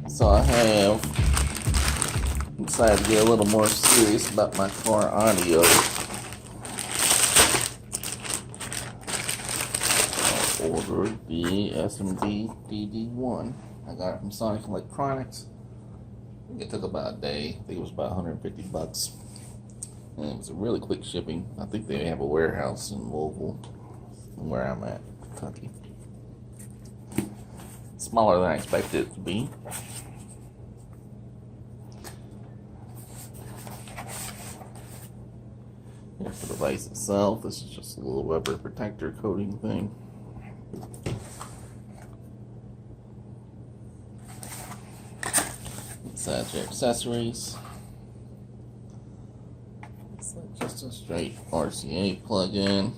So I have decided to get a little more serious about my car audio. I ordered the SMD DD-1. I got it from Sony Electronics. It took about a day. I think it was about 150 bucks. And it was a really quick shipping. I think they have a warehouse in Louisville, where I'm at, Kentucky. Smaller than I expected it to be. Here's the device itself. This is just a little rubber protector coating thing. Inside your accessories. It's like just a straight RCA plug-in.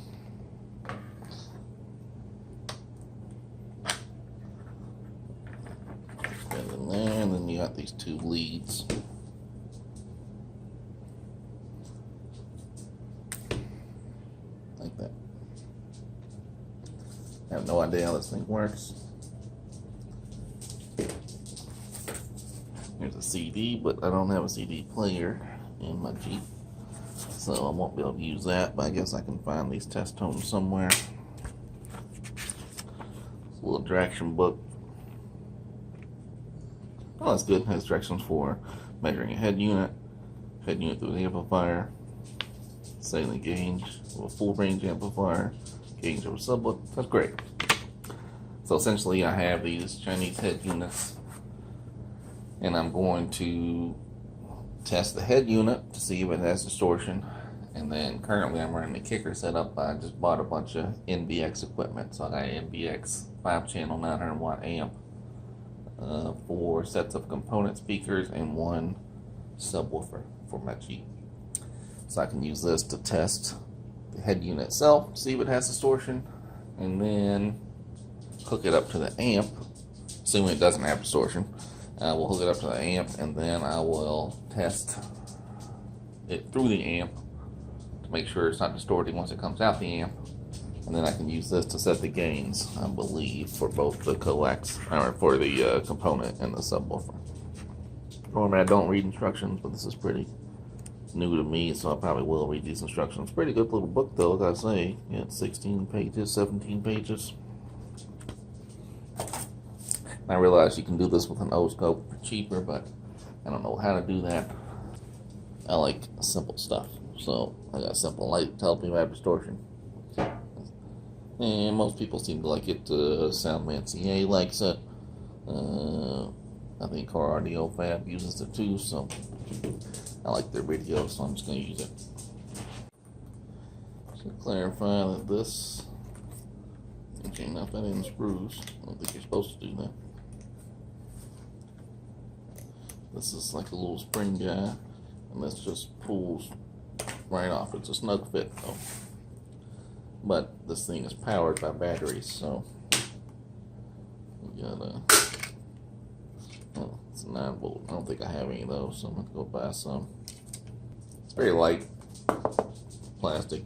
Put in there, and then you got these two leads. Like that. I have no idea how this thing works. Here's a CD, but I don't have a CD player in my Jeep, so I won't be able to use that, but I guess I can find these test tones somewhere. It's a little direction book. Oh, that's good. It has directions for measuring a head unit through the amplifier, setting the gauge of a full range amplifier, gauge of a subwoofer. That's great. So essentially I have these Chinese head units, and I'm going to test the head unit to see if it has distortion. And then currently I'm running the kicker setup. I just bought a bunch of NBX equipment. So I got an NBX 5-channel 900 watt amp, 4 sets of component speakers, and 1 subwoofer for my Jeep. So I can use this to test the head unit itself, see if it has distortion, and then hook it up to the amp, assuming it doesn't have distortion. We'll hook it up to the amp, and then I will test it through the amp to make sure it's not distorting once it comes out the amp. And then I can use this to set the gains, I believe, for both the coax, or for the component and the subwoofer. Normally I don't read instructions, but this is pretty new to me, so I probably will read these instructions. Pretty good little book though, I gotta say. Yeah, it's 16 pages, 17 pages. I realize you can do this with an O-scope for cheaper, but I don't know how to do that. I like simple stuff, so I got a simple light to help me have distortion. And most people seem to like it. Soundman CA likes it. I think Car Audio Fab uses it too, so I like their videos, so I'm just going to use it. Just to clarify that this ain't nothing in screws. I don't think you're supposed to do that. This is like a little spring guy, and this just pulls right off. It's a snug fit though. But this thing is powered by batteries, so you gotta, oh, it's a 9 volt. I don't think I have any of those, so I'm gonna go buy some. It's very light plastic.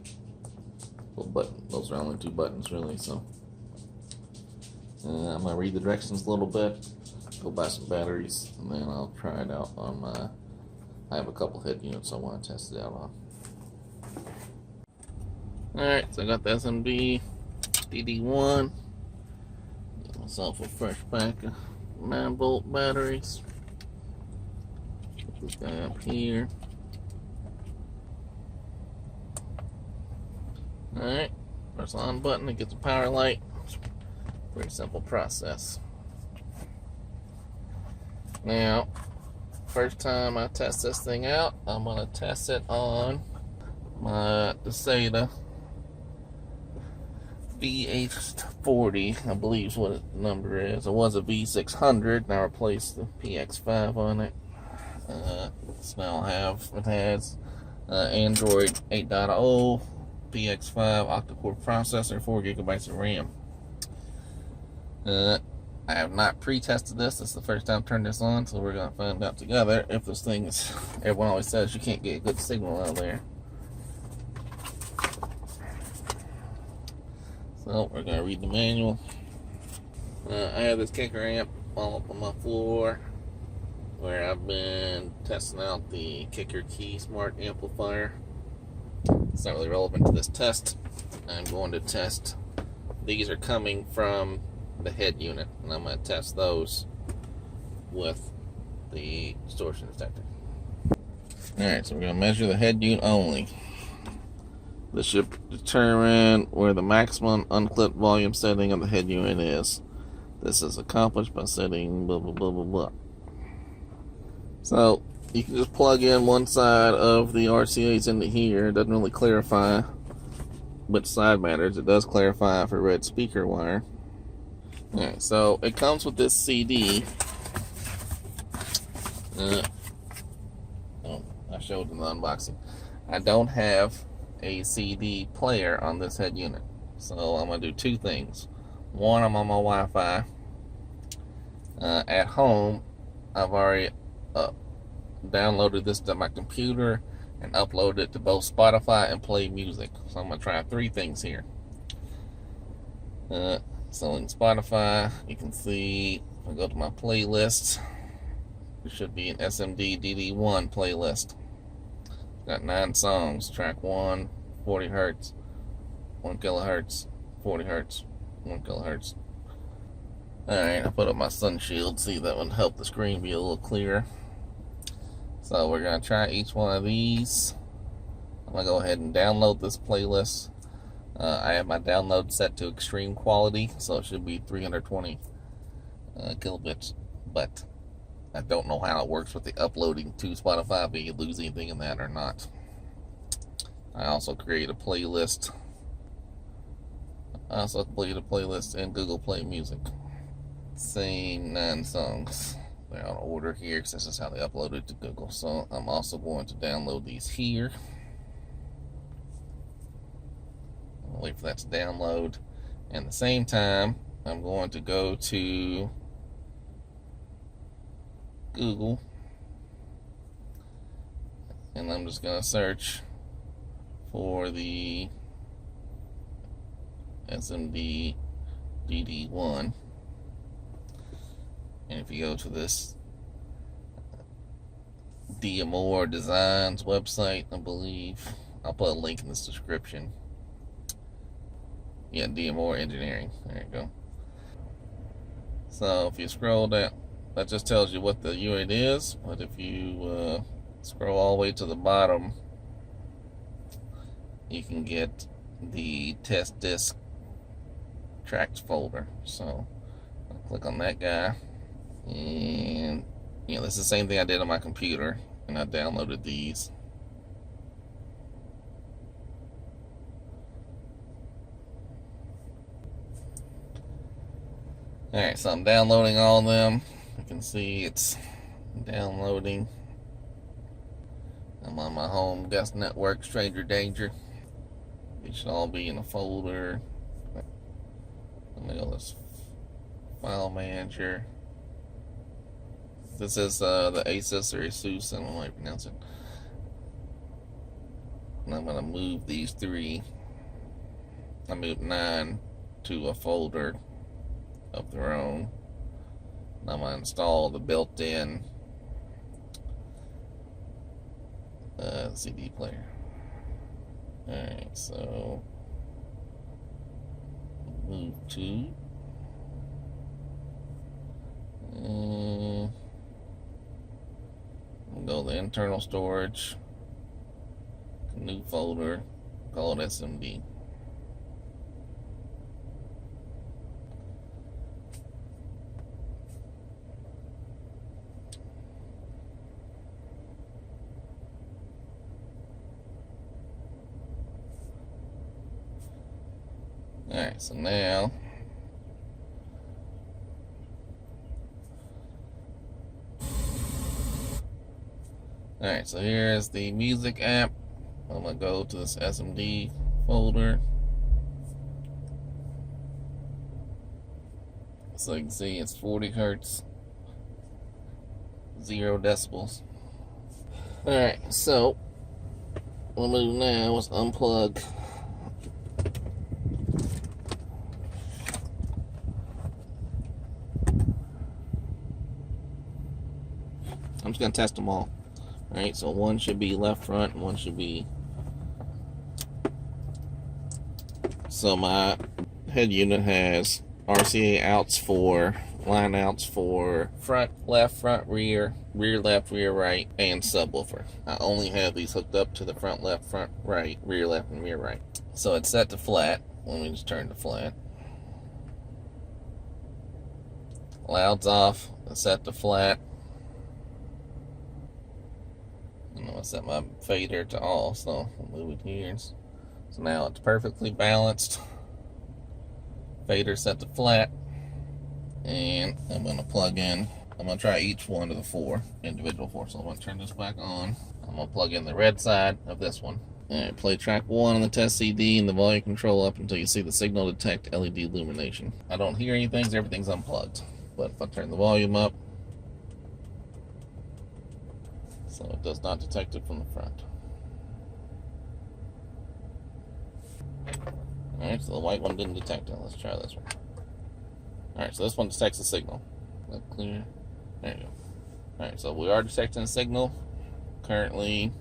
Little button. Those are only 2 buttons really, so I'm gonna read the directions a little bit, go buy some batteries, and then I'll try it out on my, I have a couple head units I want to test it out on. Alright, so I got the SMD DD-1. Get myself a fresh pack of 9 volt batteries. Put this guy up here. Alright, press the on button to get the power light. Pretty simple process. Now, first time I test this thing out, I'm going to test it on my Dasaita VH40, I believe is what the number is. It was a V600, and I replaced the PX5 on it. So now it has Android 8.0, PX5 Octa-Core processor, 4 gigabytes of RAM. I have not pre-tested this. This is the first time I've turned this on, so we're going to find out together if this thing is, everyone always says you can't get a good signal out of there. So we're going to read the manual. I have this kicker amp all up on my floor. where I've been testing out the Kicker Key Smart Amplifier. It's not really relevant to this test. I'm going to test, these are coming from the head unit, and I'm going to test those with the distortion detector. Alright, so we're going to measure the head unit only. This should determine where the maximum unclipped volume setting of the head unit is. This is accomplished by setting blah blah blah blah blah. So you can just plug in one side of the RCAs into here. It doesn't really clarify which side matters. It does clarify for red speaker wire. Alright, so it comes with this CD. I showed in the unboxing. I don't have a CD player on this head unit, so I'm gonna do two things. One, I'm on my Wi-Fi. At home, I've already downloaded this to my computer and uploaded it to both Spotify and Play Music. So I'm gonna try three things here. So in Spotify, you can see, if I go to my playlist, there should be an SMD DD-1 playlist. Got 9 songs. Track 1, 40 hertz, 1 kilohertz, 40 hertz, 1 kilohertz. Alright, I put up my sun shield. See, that would help the screen be a little clearer. So we're going to try each one of these. I'm going to go ahead and download this playlist. I have my download set to extreme quality, so it should be 320 kilobits. But I don't know how it works with the uploading to Spotify, if you lose anything in that or not. I also create a playlist. I also create a playlist in Google Play Music. Same 9 songs. They're on order here because this is how they upload it to Google. So I'm also going to download these here. I'll wait for that to download. And at the same time, I'm going to go to Google, and I'm just going to search for the SMD DD-1. And if you go to this DMOR Designs website, I believe, I'll put a link in this description. Yeah, DMOR Engineering. There you go. So if you scroll down, that just tells you what the unit is. But if you scroll all the way to the bottom, you can get the test disk tracks folder. So I'll click on that guy, and this is the same thing I did on my computer, and I downloaded these. Alright, so I'm downloading all of them. You can see it's downloading. I'm on my home guest network, Stranger Danger. It should all be in a folder. Let me go to this file manager. This is the Asus or Asus, I don't know how you pronounce it. And I'm going to move these 3. I moved 9 to a folder of their own. I'm going to install the built-in CD player. Alright, so move to go to the internal storage, new folder, call it SMD. Alright, so now alright, so here's the music app. I'm gonna go to this SMD folder. So you can see it's 40 hertz, 0 decibels. Alright, so what I'm gonna do now is unplug just gonna test them all. Alright, so one should be left front and one should be... So my head unit has RCA outs for, line outs for front left, front rear, rear left, rear right, and subwoofer. I only have these hooked up to the front left, front right, rear left, and rear right. So it's set to flat. Let me just turn to flat. Louds off, it's set to flat. I'm gonna set my fader to all, so I'll move it here. So now it's perfectly balanced. Fader set to flat. And I'm gonna plug in, I'm gonna try each one of the four, individual four. So I'm gonna turn this back on. I'm gonna plug in the red side of this one. Alright, play track 1 on the test CD and the volume control up until you see the signal detect LED illumination. I don't hear anything, so everything's unplugged. But if I turn the volume up, so it does not detect it from the front. Alright, so the white one didn't detect it. Let's try this one. Alright, so this one detects the signal. Is that clear? There you go. Alright, so we are detecting a signal. Currently,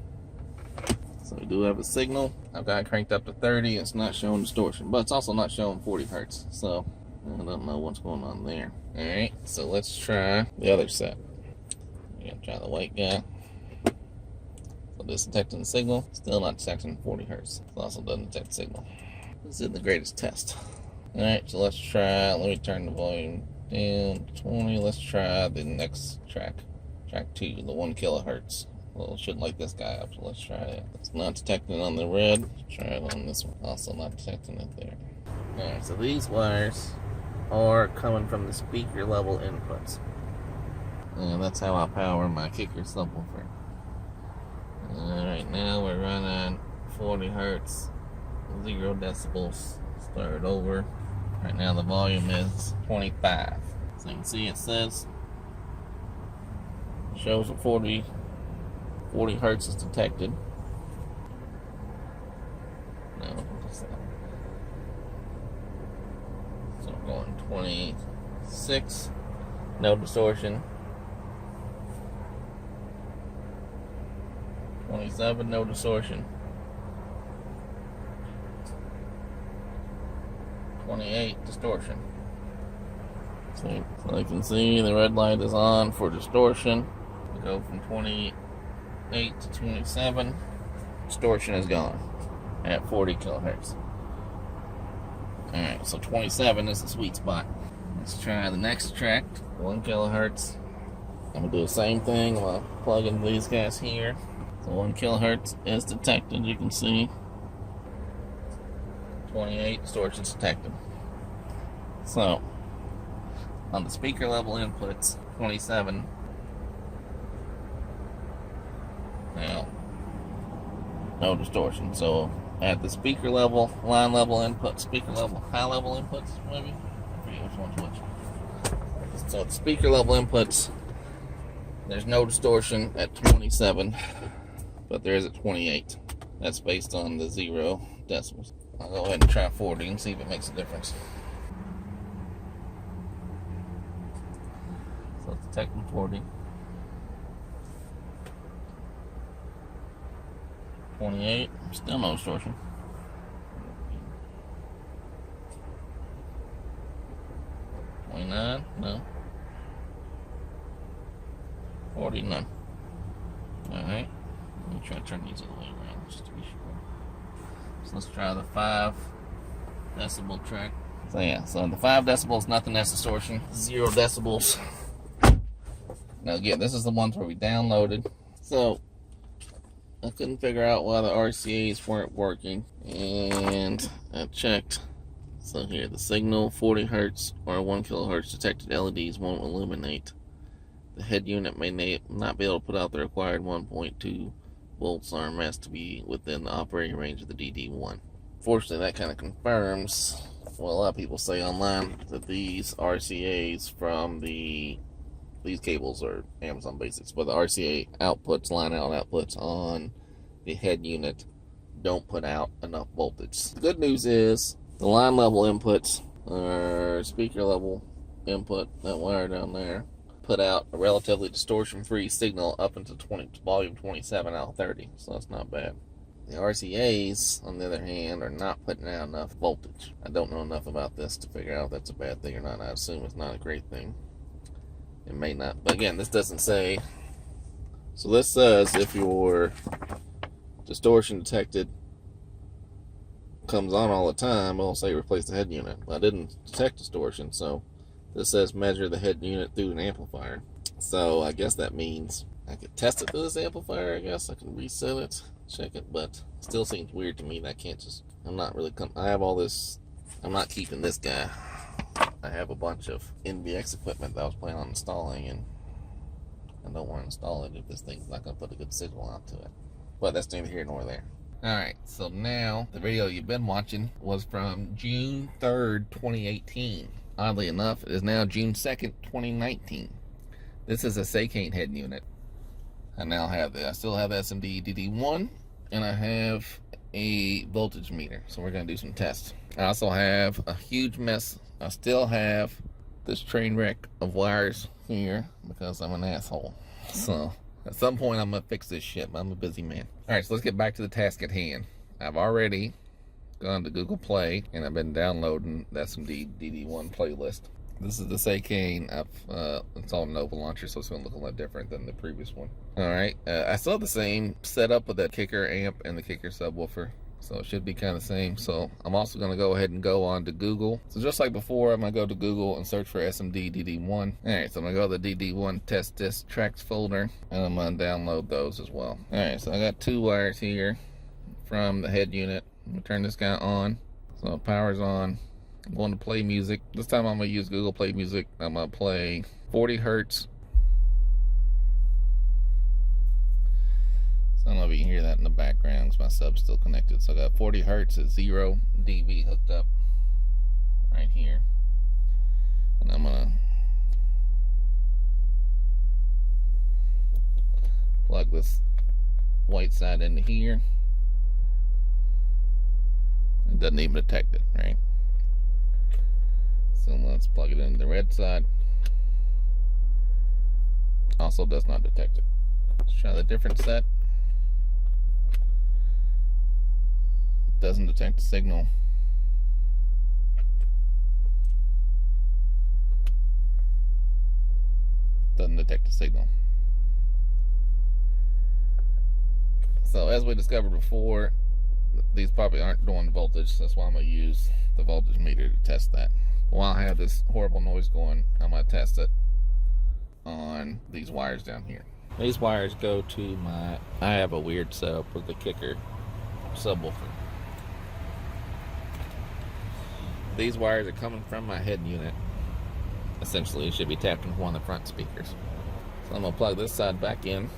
so we do have a signal. I've got it cranked up to 30. It's not showing distortion, but it's also not showing 40 hertz. So I don't know what's going on there. Alright, so let's try the other set. We're gonna try the white guy. So this detecting the signal, still not detecting 40 hertz. It also doesn't detect the signal. This isn't the greatest test. Alright, so let's try, let me turn the volume down to 20. Let's try the next track, track 2, the 1 kilohertz. Well, it shouldn't light this guy up, so let's try it. It's not detecting on the red. Let's try it on this one. Also not detecting it there. Alright, so these wires are coming from the speaker level inputs. And that's how I power my kicker subwoofer. Alright, now we're running 40 hertz, 0 decibels. Start over. Right now the volume is 25. So you can see it says, shows that 40 hertz is detected. No, what's that? So I'm going 26, no distortion. 27, no distortion. 28, distortion. So you can see the red light is on for distortion. We go from 28 to 27. Distortion is gone at 40 kilohertz. Alright, so 27 is the sweet spot. Let's try the next track, 1 kilohertz. I'm going to do the same thing. I'm going to plug in these guys here. So 1 kilohertz is detected, you can see. 28, distortion's detected. So, on the speaker level inputs, 27. Now, no distortion. So, at the speaker level, line level input, speaker level, high level inputs, maybe? I forget which one's which. So, at the speaker level inputs, there's no distortion at 27, but there is at 28. That's based on the 0 decibels. I'll go ahead and try 40 and see if it makes a difference. So it's detecting 40. 28, still no distortion. 29, no. 40, none. Alright, let me try to turn these all the way around just to be sure. So let's try the 5 decibel track. So yeah, so the 5 decibels, nothing, that's distortion. 0 decibels. Now again, this is the ones where we downloaded. So I couldn't figure out why the RCAs weren't working. And I checked. So here, the signal 40 hertz or 1 kilohertz detected LEDs won't illuminate. The head unit may not be able to put out the required 1.2 volts RMS to be within the operating range of the DD-1. Fortunately, that kind of confirms what a lot of people say online, that these RCAs from these cables are Amazon Basics, but the RCA outputs, line out outputs on the head unit don't put out enough voltage. The good news is the line level inputs or speaker level input, that wire down there, put out a relatively distortion-free signal up into volume 27 out of 30, so that's not bad. The RCAs, on the other hand, are not putting out enough voltage. I don't know enough about this to figure out if that's a bad thing or not. I assume it's not a great thing. It may not, but again, this doesn't say. So this says if your distortion detected comes on all the time, it'll say replace the head unit. Well, I didn't detect distortion, so this says measure the head unit through an amplifier. So I guess that means I could test it through this amplifier. I guess I can reset it, check it, but still seems weird to me that I can't just, I'm not really, I have all this, I'm not keeping this guy. I have a bunch of NVX equipment that I was planning on installing, and I don't want to install it if this thing's not going to put a good signal out to it. But that's neither here nor there. Alright, so now the video you've been watching was from June 3rd, 2018. Oddly enough, it is now June 2nd, 2019. This is a Seicane head unit. I still have SMD DD-1, and I have a voltage meter, so we're going to do some tests. I also have a huge mess. I still have this train wreck of wires here because I'm an asshole. So at some point I'm going to fix this shit, but I'm a busy man. Alright, so let's get back to the task at hand. I've already gone to Google Play, and I've been downloading the SMD DD-1 playlist. This is the Seicane. I've installed a Nova launcher, so it's going to look a lot different than the previous one. Alright, I still have the same setup with that kicker amp and the kicker subwoofer, so it should be kind of the same. So I'm also going to go ahead and go on to Google. So just like before, I'm going to go to Google and search for SMD DD-1. Alright, so I'm going to go to the DD-1 test disc tracks folder, and I'm going to download those as well. Alright, so I got two wires here from the head unit. I'm going to turn this guy on. So power's on. I'm going to play music. This time I'm going to use Google Play Music. I'm going to play 40 hertz. So I don't know if you can hear that in the background because my sub's still connected. So I got 40 hertz at 0 dB hooked up right here. And I'm going to plug this white side into here. It doesn't even detect it, right? So let's plug it into the red side. Also does not detect it. Let's try the different set. Doesn't detect the signal. Doesn't detect the signal. So as we discovered before, these probably aren't doing voltage. That's why I'm going to use the voltage meter to test that. While I have this horrible noise going, I'm going to test it on these wires down here. These wires go to I have a weird setup with the kicker subwoofer. These wires are coming from my head unit. Essentially, it should be tapped into one of the front speakers. So I'm going to plug this side back in.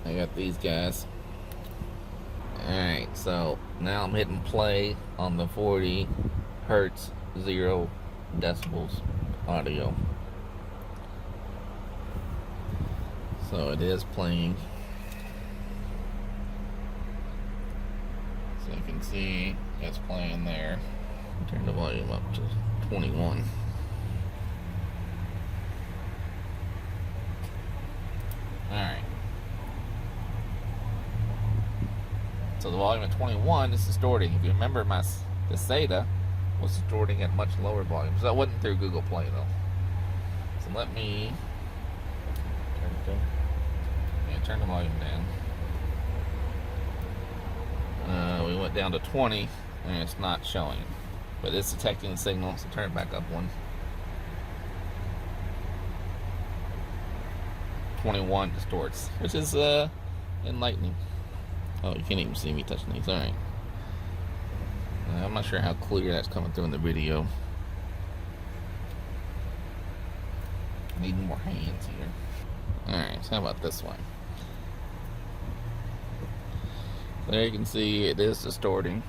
I got these guys. Alright, so now I'm hitting play on the 40 hertz 0 decibels audio. So it is playing. So you can see it's playing there. Turn the volume up to 21. Alright. So the volume at 21 is distorting. If you remember, my Dasaita was distorting at much lower volumes. That wasn't through Google Play though. So let me turn the volume down. We went down to 20 and it's not showing, but it's detecting the signal, so turn it back up one. 21 distorts, which is enlightening. Oh, you can't even see me touching these. Alright. I'm not sure how clear that's coming through in the video. I need more hands here. Alright, so how about this one? There you can see it is distorting.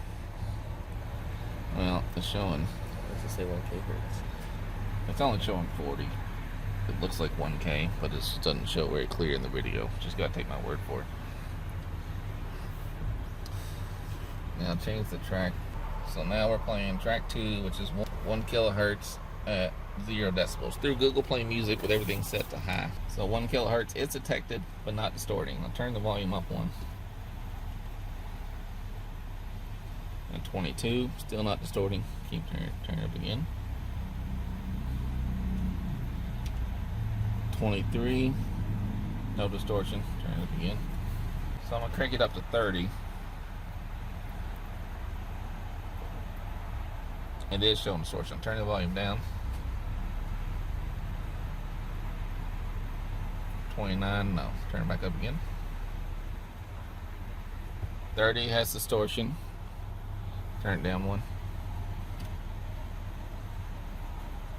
Well, it's showing. Does it say 1K hertz? It's only showing 40. It looks like 1K, but it just doesn't show very clear in the video. Just gotta take my word for it. Now change the track. So now we're playing track 2, which is 1 kilohertz at 0 decibels through Google Play Music with everything set to high. So 1 kilohertz is detected, but not distorting. I'll turn the volume up one. And 22, still not distorting. Keep turn it up again. 23, no distortion. Turn it up again. So I'm gonna crank it up to 30. It is showing distortion. Turn the volume down. 29, no. Turn it back up again. 30 has distortion. Turn it down one.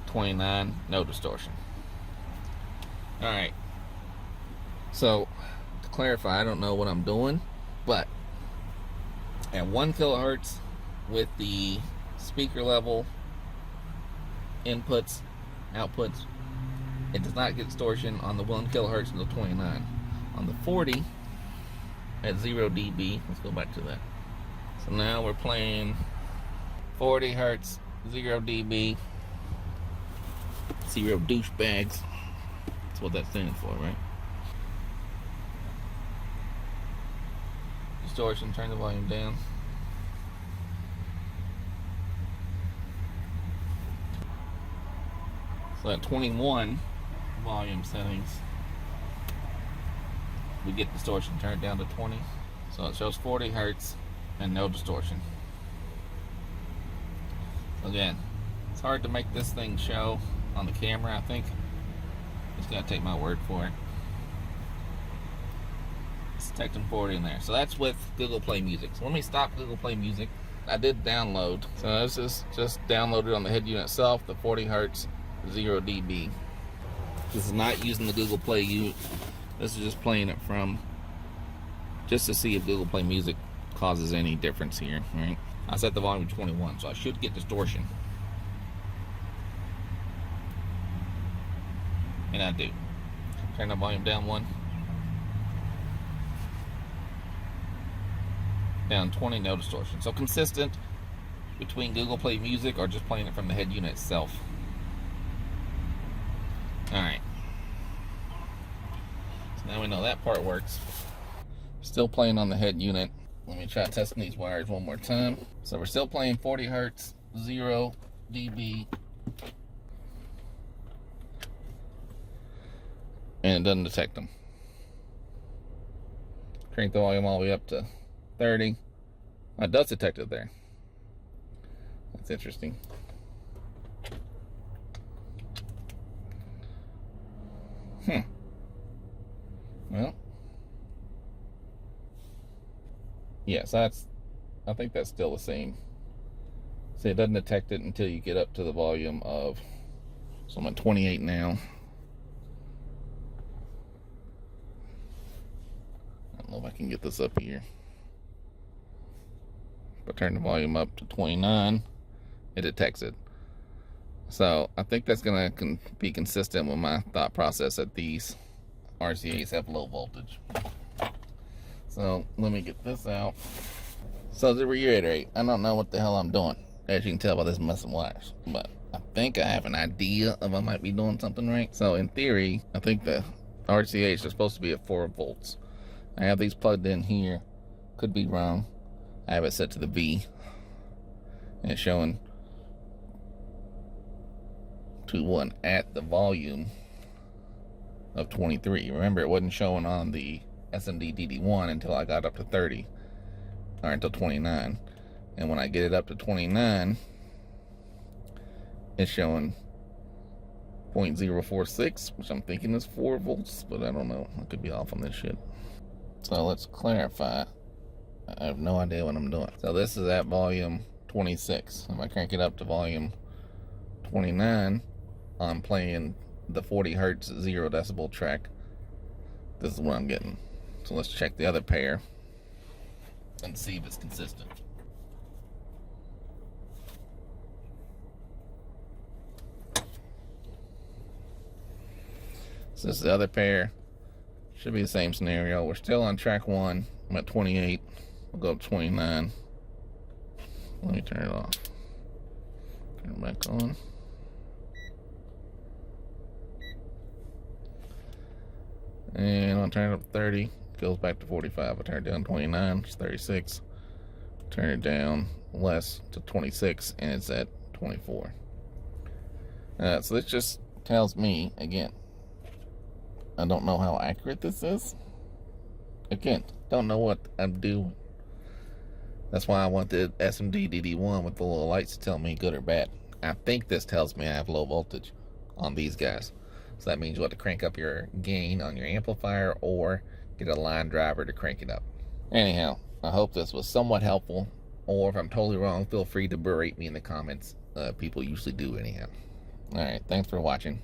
29, no distortion. Alright. So, to clarify, I don't know what I'm doing, but at 1 kilohertz with the speaker level inputs, outputs, it does not get distortion on the 1 kilohertz until 29. On the 40 at 0 dB, let's go back to that. So now we're playing 40 hertz, 0 dB, 0 douchebags. That's what that stands for, right? Distortion, turn the volume down. So at 21 volume settings, we get distortion. Turn it down to 20. So it shows 40 hertz and no distortion. Again, it's hard to make this thing show on the camera, I think. Just gotta take my word for it. It's detecting 40 in there. So that's with Google Play Music. So let me stop Google Play Music. I did download. So this is just downloaded on the head unit itself, the 40 hertz, 0 dB. This is not using the Google Play unit. This is just playing it from, just to see if Google Play Music causes any difference here, right? I set the volume to 21, so I should get distortion. And I do. Turn the volume down one. Down 20, no distortion. So consistent between Google Play Music or just playing it from the head unit itself. Alright. So now we know that part works. Still playing on the head unit. Let me try testing these wires one more time. So we're still playing 40 hertz, 0 dB. And it doesn't detect them. Crank the volume all the way up to 30. It does detect it there. That's interesting. Well, yes, I think that's still the same. See, it doesn't detect it until you get up to the volume of, so I'm at 28 now. I don't know if I can get this up here. But turn the volume up to 29, it detects it. So I think that's gonna be consistent with my thought process that these RCAs have low voltage. So let me get this out. So to reiterate, I don't know what the hell I'm doing, as you can tell by this mess of wires, but I think I have an idea of I might be doing something right. So in theory, I think the RCAs are supposed to be at 4 volts. I have these plugged in here. Could be wrong. I have it set to the V, and it's showing 2.1 at the volume of 23. Remember, it wasn't showing on the SMD DD-1 until I got up to 30, or until 29. And when I get it up to 29, it's showing 0.046, which I'm thinking is 4 volts, but I don't know. I could be off on this shit. So let's clarify. I have no idea what I'm doing. So this is at volume 26. If I crank it up to volume 29, I'm playing the 40 hertz 0 decibel track. This is what I'm getting. So let's check the other pair and see if it's consistent. So this is the other pair. Should be the same scenario. We're still on track 1. I'm at 28. We'll go to 29. Let me turn it off. Turn it back on. And I'll turn it up to 30, goes back to 45. I turn it down 29, it's 36. Turn it down less to 26, and it's at 24. So this just tells me, again, I don't know how accurate this is. Again, don't know what I'm doing. That's why I want the SMD DD-1 with the little lights to tell me good or bad. I think this tells me I have low voltage on these guys. So that means you have to crank up your gain on your amplifier or get a line driver to crank it up. Anyhow, I hope this was somewhat helpful. Or if I'm totally wrong, feel free to berate me in the comments. People usually do anyhow. Alright, thanks for watching.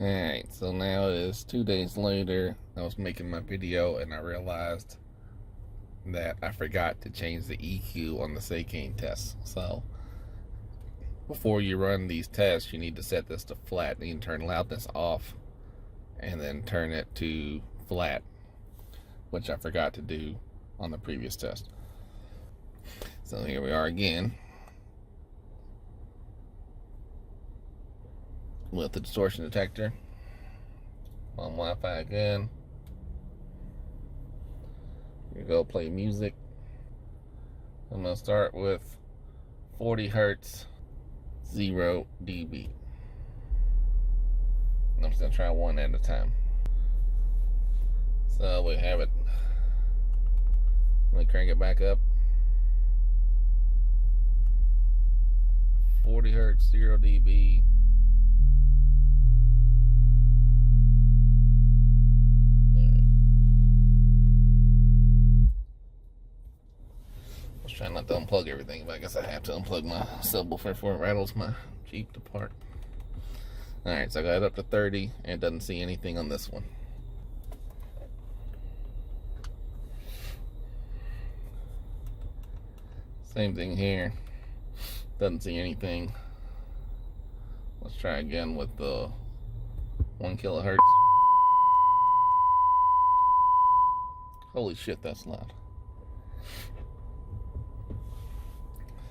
Alright, so now it is 2 days later. I was making my video and I realized that I forgot to change the EQ on the Seicane test. So before you run these tests, you need to set this to flat. You can turn loudness off and then turn it to flat, which I forgot to do on the previous test. So here we are again with the distortion detector on Wi-Fi again. Here we go, play music. I'm gonna start with 40 hertz, 0 dB. I'm just gonna try one at a time. So we have it. Let me crank it back up. 40 hertz, 0 dB. I was trying not to unplug everything, but I guess I have to unplug my subwoofer before it rattles my Jeep apart. Alright, so I got it up to 30 and it doesn't see anything on this one. Same thing here. Doesn't see anything. Let's try again with the 1 kilohertz. Holy shit, that's loud.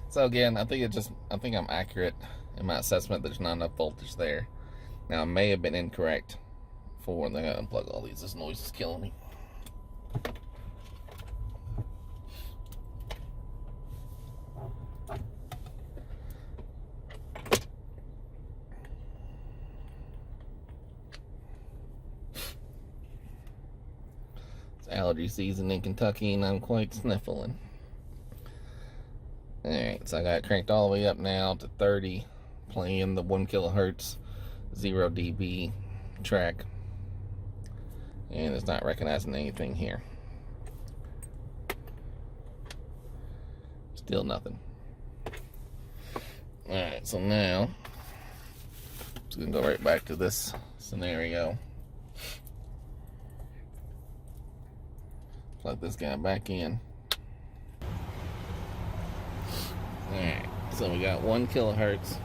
So again, I think I'm accurate in my assessment. There's not enough voltage there. Now I may have been incorrect for when I gotta unplug all these. This noise is killing me. Allergy season in Kentucky and I'm quite sniffling. Alright, so I got it cranked all the way up now to 30, playing the 1 kilohertz 0 dB track, and it's not recognizing anything here. Still nothing. Alright, so now I'm just gonna go right back to this scenario. Plug this guy back in. Alright, so we got 1 kilohertz.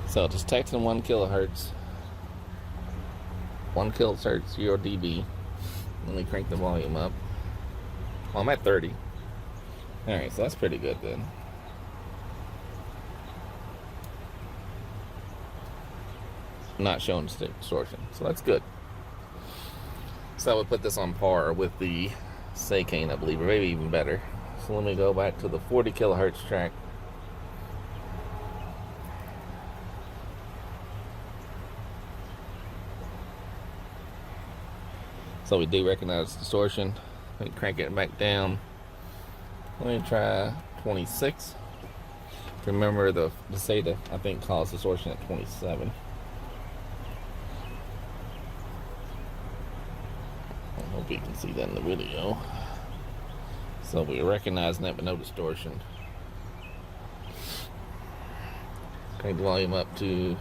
So just texting 1 kilohertz. 1 kilohertz, 0 dB. Let me crank the volume up. Well, I'm at 30. Alright, so that's pretty good then. Not showing distortion, so that's good. So I would put this on par with the Seicane, I believe, or maybe even better. So let me go back to the 40 kilohertz track. So we do recognize distortion. Let me crank it back down. Let me try 26. Remember the Dasaita, I think, calls distortion at 27. I hope you can see that in the video. So we're recognizing that, but no distortion. Crank the volume up to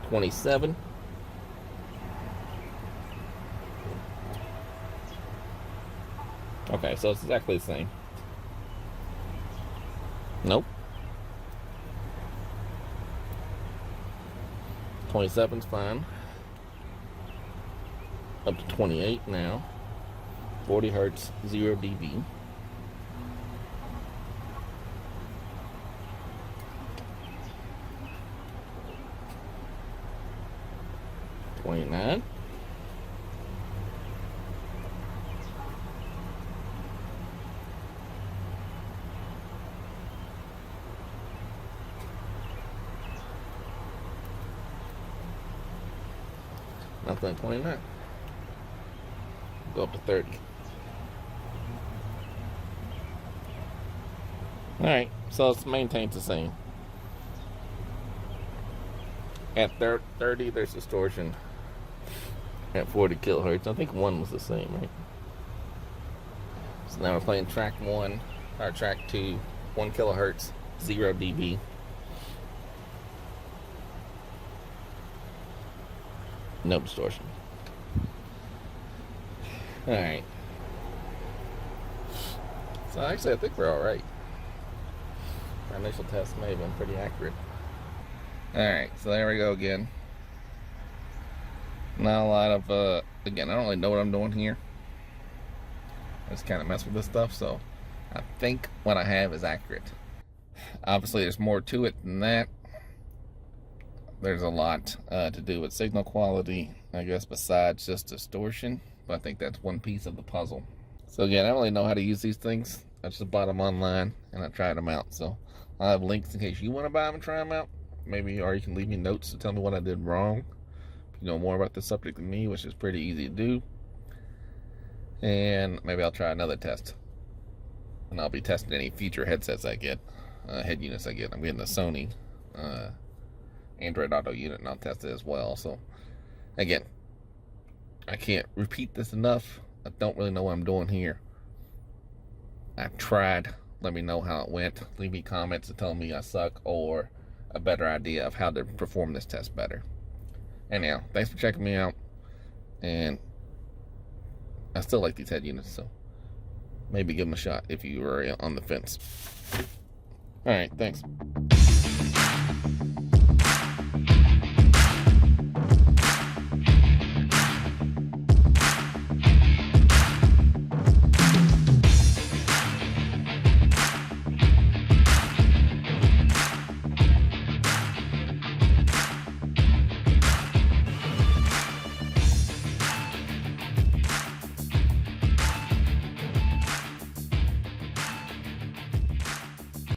27. Okay, so it's exactly the same. Nope. 27's fine. up to 28 now. 40 hertz, 0 dB. $29. Nothing at 29. Go up to 30. Alright, so it's maintained the same. At 30, there's distortion. At 40 kilohertz. I think one was the same, right? So now we're playing track 1, or track 2, 1 kilohertz, 0 dB. No distortion. Alright. So actually I think we're alright. Our initial test may have been pretty accurate. Alright, so there we go again. Not a lot of, again, I don't really know what I'm doing here. I just kind of mess with this stuff, so I think what I have is accurate. Obviously there's more to it than that. There's a lot to do with signal quality, I guess, besides just distortion. But I think that's one piece of the puzzle. So again, I don't really know how to use these things. I just bought them online and I tried them out. So I'll have links in case you want to buy them and try them out. Maybe, or you can leave me notes to tell me what I did wrong. If you know more about the subject than me, which is pretty easy to do. And maybe I'll try another test. And I'll be testing any future headsets I get, head units I get. I'm getting a Sony Android Auto unit and I'll test it as well. So again, I can't repeat this enough. I don't really know what I'm doing here. I've tried. Let me know how it went. Leave me comments to tell me I suck or a better idea of how to perform this test better. Anyhow, thanks for checking me out. And I still like these head units, so maybe give them a shot if you were on the fence. Alright, thanks.